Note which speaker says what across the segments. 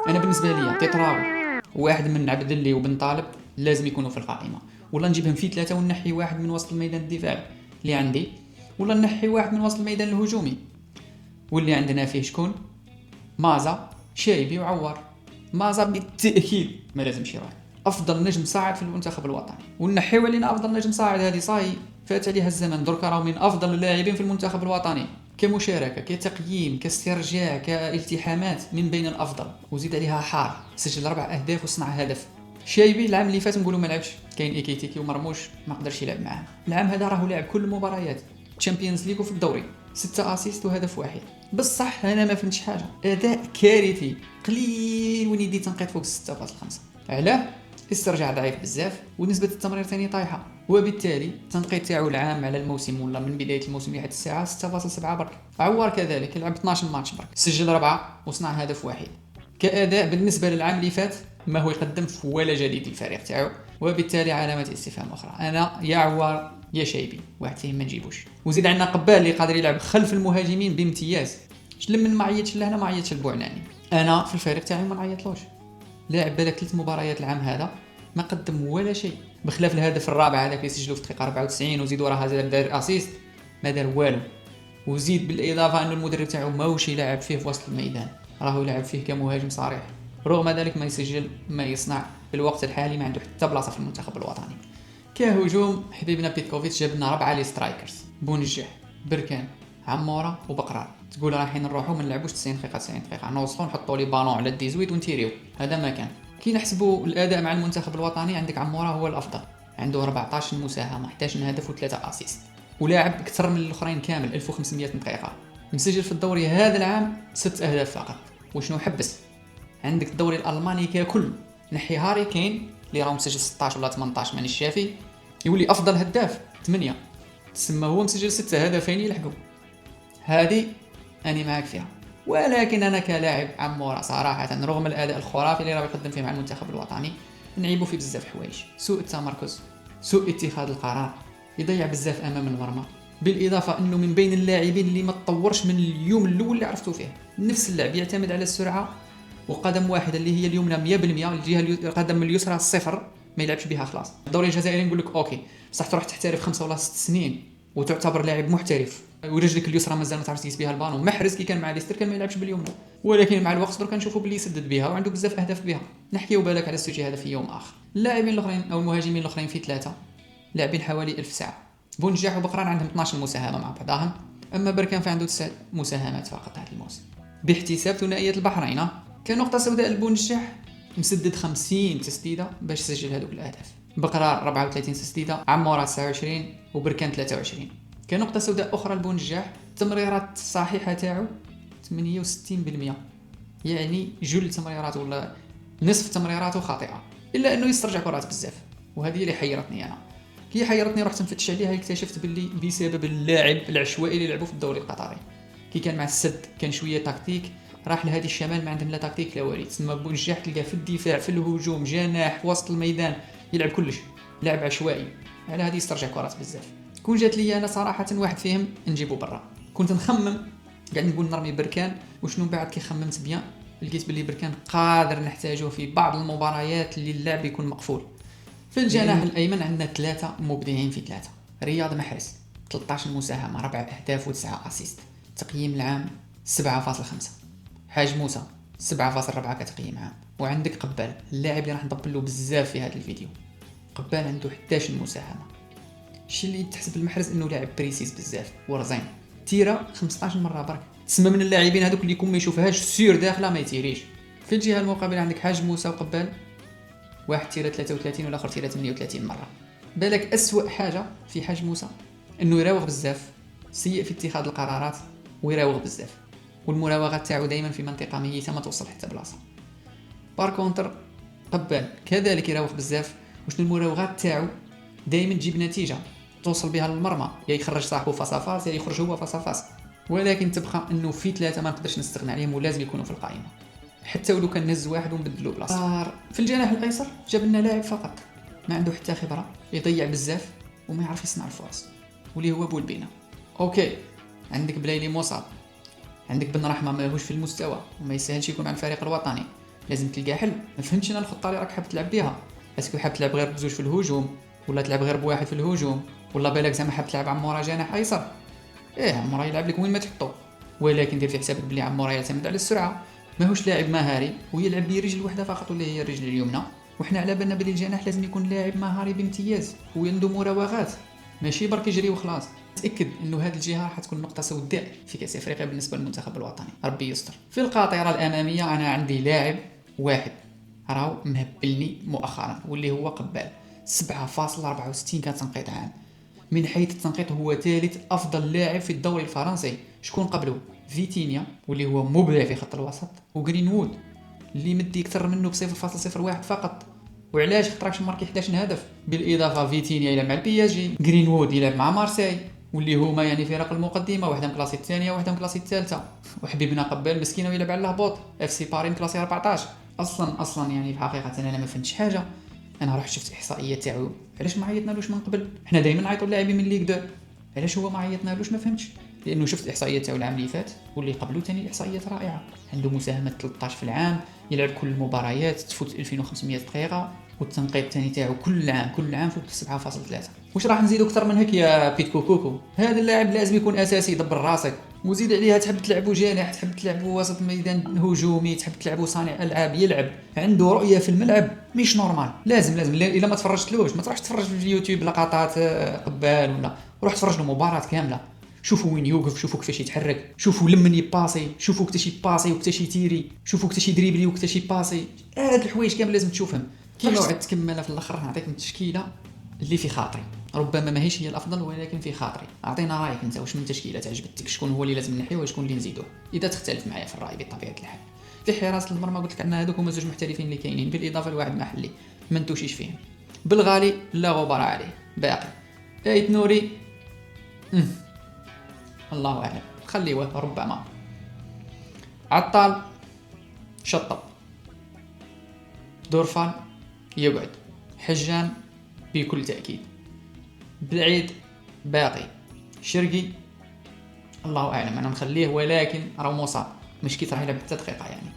Speaker 1: انا بالنسبه لي تيطراوي واحد من عبد الله وبن طالب لازم يكونوا في القائمه، ولا نجيبهم في ثلاثه ونحي واحد من وسط الميدان الدفاعي اللي عندي، ولا نحي واحد من وسط الميدان الهجومي واللي عندنا فيه شكون؟ مازا، شايبي وعوار. مازا بالتاكيد ما لازمش يروح، افضل نجم صاعد في المنتخب الوطني، ونحيو علينا افضل نجم صاعد، هذه صاي فات عليها الزمن، دركا راهو من افضل اللاعبين في المنتخب الوطني كمشاركه كتقييم كاسترجاع كالتحامات من بين الافضل، وزيد عليها حار سجل 4 اهداف وصنع هدف. شايبي العام اللي فات نقولوا ما لعبش، كاين ايكيتيكي ومرموش ما قدرش يلعب معاه، العام هذا راهو لعب كل المباريات تشامبيونز ليغ وفي الدوري، 6 اسيست وهدف واحد. بصح انا ما فهمتش حاجه، اداء كارثي قليل وين يدي تنقيط فوق 6.5. علاه؟ استرجاع ضعيف بزاف ونسبه التمرير ثاني طايحه، وبالتالي التنقيط تاعو العام على الموسم ولا من بدايه الموسم لحد الساعه 6.7 برك. عوار كذلك لعب 12 ماتش برك، سجل 4 وصنع هدف واحد. كاداء بالنسبه للعام اللي فات ما هو يقدم ولا جديد للفريق تاعو، وبالتالي علامه استفهام اخرى. انا يا عوار يا شايبي واحد فيهم ما نجيبوش. وزيد عندنا قبال اللي قادر يلعب خلف المهاجمين بامتياز، شلم ما عيطش لهنا ما عيطش البوعناني. انا في الفريق تاعي ما نعيطلوش، لاعب بالك 3 مباريات العام هذا ما قدم ولا شيء، بخلاف الهدف الرابع هذاك اللي سجلوه في الدقيقه 94 وزيد وراها دار اسيست، ما دار والو. وزيد بالاضافه انه المدرب تاعو ماهوش يلعب فيه في وسط الميدان، راهو يلعب فيه كمهاجم صريح، رغم ذلك ما يسجل ما يصنع في الوقت الحالي، ما عنده حتى بلاصه في المنتخب الوطني. كهجوم حبيبنا بيتكوفيتش جاب لنا 4 لي سترايكرز، بونجح، بركان، عموره وبقرار. تقول رايحين نروحوا ما نلعبوش 90 دقيقه 90 دقيقه، نوصلوا نحطوا لي بالون على الديزويت ونتيريو، هذا ما كان. كي نحسبوا الاداء مع المنتخب الوطني عندك عموره هو الافضل، عنده 14 مساهمه 11 هدف و3 اسيست، ولاعب اكثر من الاخرين كامل 1500 دقيقه، مسجل في الدوري هذا العام 6 اهداف فقط. وشنو حبس؟ عندك الدوري الالماني ككل، نحي هاري كين اللي راه مسجل 16 ولا 18 ماني الشافي، يولي افضل هداف 8، تسمى هو مسجل 6 هدفين يلحقوا. هذه اني معك فيها، ولكن انا كلاعب عمورة صراحه رغم الاداء الخرافي اللي راه يقدم فيه مع المنتخب الوطني نعيبوا فيه بزاف حوايج، سوء التمركز، سوء اتخاذ القرار، يضيع بزاف امام المرمى، بالاضافه انه من بين اللاعبين اللي ما تطورش من اليوم الاول اللي عرفتو فيه. نفس اللعب يعتمد على السرعه، وقدم واحده اللي هي اليمنى 100%، الجهه القدم اليسرى صفر، ما يلعبش بها خلاص. الدوري الجزائري نقول لك اوكي بصح تروح تحترف 5 ولا 6 سنين وتعتبر لاعب محترف ورجلك اليسرى مازال ما تعرفش تقيس بها البالون. محرز كي كان مع ليستر كان ما يلعبش باليمنى، ولكن مع الوقت درك نشوفوا باللي يسدد بها وعنده بزاف اهداف بها. نحكيو بالك على السوجي هذا في يوم اخر. اللاعبين الاخرين او المهاجمين الاخرين في 3 لاعبين حوالي 1000 ساعه، بونجاح وبقران عندهم 12 مساهمه مع بعضهم، اما بركان فعنده 9 مساهمات فقط هذا الموسم، باحتساب ثنائيه البحرين. كنقطه سوداء البونجاح مسدد 50 تسديده باش سجل هذوك الاهداف، بقرار 34 تسديده، عمورة 29 وبركان 23. كنقطه سوداء اخرى البونجاح التمريرات الصحيحه تاعو 68%، يعني جل تمريرات ولا نصف تمريراته خاطئه، الا انه يسترجع كرات بزاف، وهذه اللي حيرتني انا. كي حيرتني رحت نفتش عليها اكتشفت باللي بسبب اللاعب العشوائي اللي لعبوا في الدوري القطري. كي كان مع السد كان شويه تكتيك، راح لهادي الشمال ما عندهم لا تكتيك لا والي، تسمى بونجاح تلقاه في الدفاع في الهجوم جناح وسط الميدان يلعب كلش، لاعب عشوائي، على هذه يسترجع كرات بزاف. كون جات لي انا صراحه واحد فيهم نجيبه برا، كنت نخمم قاعد نقول نرمي بركان، وشنو بعد كي خممت بيان لقيت باللي بركان قادر نحتاجه في بعض المباريات اللي اللعب يكون مقفول. في الجناح الايمن عندنا 3 مبدعين في 3، رياض محرز 13 مساهمه 4 اهداف و9 اسيست، تقييم العام 7.5. حاج موسى 7.4 كتقييم عام. وعندك قبال اللاعب اللي راح نطبل له بزاف في هذا الفيديو، قبال عنده 11 مساهمه. الشيء اللي تحسب المحرز انه لاعب بريسيس بزاف ورزين، تيرا 15 مره برك، تسمى من اللاعبين هذوك اللي يكون ما يشوفهاش سير داخله ما يتيريش. في الجهه المقابله عندك حاج موسى وقبال، واحد تيرا 33 والاخر تيرا 38 مره. بالك اسوأ حاجه في حاج موسى انه يراوغ بزاف، سيء في اتخاذ القرارات ويراوغ بزاف، والمراوغات تاعو دائما في منطقه ميته ما توصل حتى بلاصه. بار كونتر قبال كذلك يراوغ بزاف، وشنو المراوغات تاعو دائما تجيب نتيجه توصل بها للمرمى، يا يخرج صاحبه فاصافاس يا يخرج هو فاصافاس، ولكن تبقى انه في 3 ما نقدرش نستغنى عليهم ولازم يكونوا في القائمه، حتى ولو كان نهز واحد ونبدلو بلاصه. في الجناح الايسر جاب لنا لاعب فقط ما عنده حتى خبره، يضيع بزاف وما يعرف يصنع الفرص، واللي هو بولبينا. اوكي عندك بلايلي مصاب، عندك بن رحمه ماهوش في المستوى وما يسهلش يكون مع الفريق الوطني، لازم تلقى حل. ما فهمتش انا الخطه اللي راك حاب تلعب بها. اسكو حاب تلعب غير بزوج في الهجوم، ولا تلعب غير بواحد في الهجوم، ولا بالك زعما حاب تلعب عمورة جناح ايسر؟ عمورة يلعب لك وين ما تحطو، ولكن دير في حسابك بلي عمورة يعتمد على السرعه، ماهوش لاعب مهاري ويلعب برجل واحده فقط واللي هي الرجل اليمنى. وحنا على بالنا بلي الجناح لازم يكون لاعب مهاري بامتياز وعنده مراوغات، ماشي برك يجري وخلاص. تاكد انه هذه الجهه راح تكون نقطه سوداء في كاس افريقيا بالنسبه للمنتخب الوطني، ربي يستر. في القاطره الاماميه انا عندي لاعب واحد راهو مهبلني مؤخرا واللي هو قبال، 7.64 كتنقيط عام. من حيث التنقيط هو ثالث افضل لاعب في الدوري الفرنسي. شكون قبله؟ فيتينيا واللي هو مبدع في خط الوسط، وغرينوود اللي مدي اكثر منه ب 0.01 فقط. وعلاش؟ خاطرش ماركي 11 هدف. بالاضافه فيتينيا يلعب مع البي اس جي، غرينوود يلعب مع مارسيل واللي هما يعني فرق المقدمه، واحده مكلاسي الثانيه وواحده مكلاسي الثالثه. وحبيبنا قبال مسكينه يلعب على الهبوط، اف سي باري مكلاسي 14. اصلا يعني في حقيقه انا ما فهمتش حاجه. انا رحت شفت احصائيات تاعو، علاش ما عيطنالوش من قبل؟ حنا دائما نعيطوا اللاعبين من ليغ 2، علاش هو ما عيطنالوش؟ ما فهمتش. لانه شفت الاحصائيات تاعو العام اللي فات واللي قبله ثاني الاحصائيات رائعه، عنده مساهمات 13 في العام، يلعب كل المباريات تفوت 2500 دقيقه، والتنقيط الثاني تاعو كل عام فوق 7.3. واش راح نزيدو اكثر من هيك يا بيت كوكوكو؟ هذا اللاعب لازم يكون اساسي، دبر راسك. وزيد عليها تحب تلعبو جانح، تحب تلعبو وسط ميدان هجومي، تحب تلعبو صانع العاب، يلعب عنده رؤيه في الملعب مش نورمال. لازم الا ما تفرجتلوش ما تروحش تفرج في اليوتيوب لقطات قبال، ولا روح تفرج له مباراه كامله. شوفوا وين يوقف، شوفوا كيفاش يتحرك، شوفوا لمن يباسي، شوفوا كيفاش يباسي وكيفاش يتيري، شوفوا كيفاش يدريبلي وكيفاش يباسي. هاد الحوايج كامل لازم تشوفهم. كيما وعدت تكمل في الاخر نعطيك التشكيله اللي في خاطري، ربما ماهيش هي الافضل ولكن في خاطري. اعطينا رايك انت، واش من تشكيله تعجبتك؟ شكون هو اللي لازم نحيوه وشكون اللي نزيدوه اذا تختلف معايا في الراي بطبيعه الحال. في حراسه المرمى قلت لك عندنا هذوك هما زوج محترفين اللي كاينين بالاضافه لواحد محلي ما نتوشيش فيهم، بالغالي لا غبار عليه. باقي ايت نوري الله اعلم، خليوه ربما. عطال شطب، دورفان يقعد، حجان بكل تأكيد، بعيد باقي، شرقي الله أعلم أنا نخليه ولكن راه مصاب مش كي راح يلعب حتى دقيقة يعني.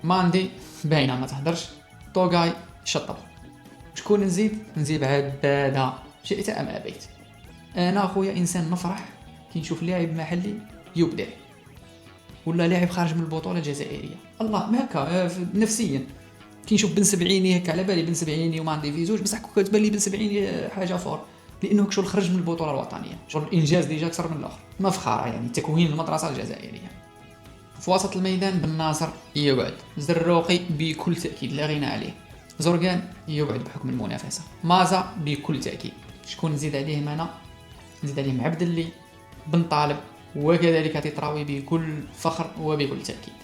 Speaker 1: ماندي باينة ما تهدرش، توغاي شطب. شكون نزيد عبادة شئت أم أبيت. أنا أخويا إنسان نفرح كي نشوف لاعب محلي يبدع ولا لاعب خارج من البطولة الجزائرية. الله ما هكا نفسيا كي نشوف بن سبعيني هكا على بالي بن سبعيني وما عندي في زوج، بصح كتبان لي بن سبعيني حاجه فور لانه شغل خرج من البطوله الوطنيه، شغل الانجاز ديجا اكثر من الاخر، مفخره يعني تكوين المدرسه الجزائريه. في وسط الميدان بن ناصر يقعد، زروقي بكل تاكيد لا غنى عليه، زرقان يقعد بحكم المنافسه، مازا بكل تاكيد. شكون نزيد عليهم انا؟ نزيد عليهم عبد اللي، بن طالب، وكذلك تطراوي بكل فخر وبكل تاكيد.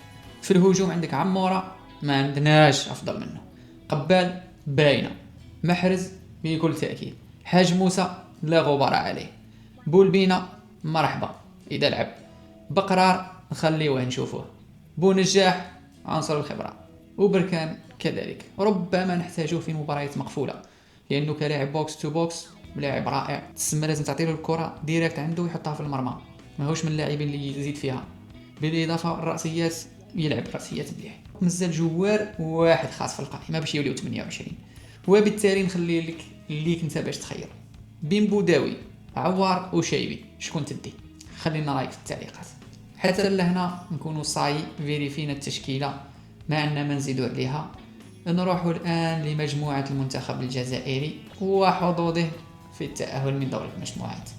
Speaker 1: في الهجوم عندك عمورة ما عندناش افضل منه، قبال باينه، محرز بكل تاكيد، حاج موسى لا غبار عليه، بولبينا مرحبا اذا لعب، بقرار نخليوه نشوفوه، بونجاح عنصر الخبره، وبركان كذلك ربما نحتاجوه في مباريات مقفوله لانه كلاعب بوكس تو بوكس لاعب رائع. تسمى لازم تعطيله الكره ديريكت عنده ويحطها في المرمى، ماهوش من اللاعبين اللي يزيد فيها. بالاضافه الراسيات يلعب راسيات مليح. مازال جوار واحد خاص في القائمه باش يوليو 28، وبالتالي نخلي لك اللي كنت باش تخير بين بوداوي، عوار وشيبي. شكون تدي؟ خلينا رايك في التعليقات. حتى لهنا نكونوا صاي فيريفينا التشكيله، ما عندنا ما نزيدوا عليها. نروحوا الان لمجموعه المنتخب الجزائري وحظوظه في التاهل من دور المجموعات.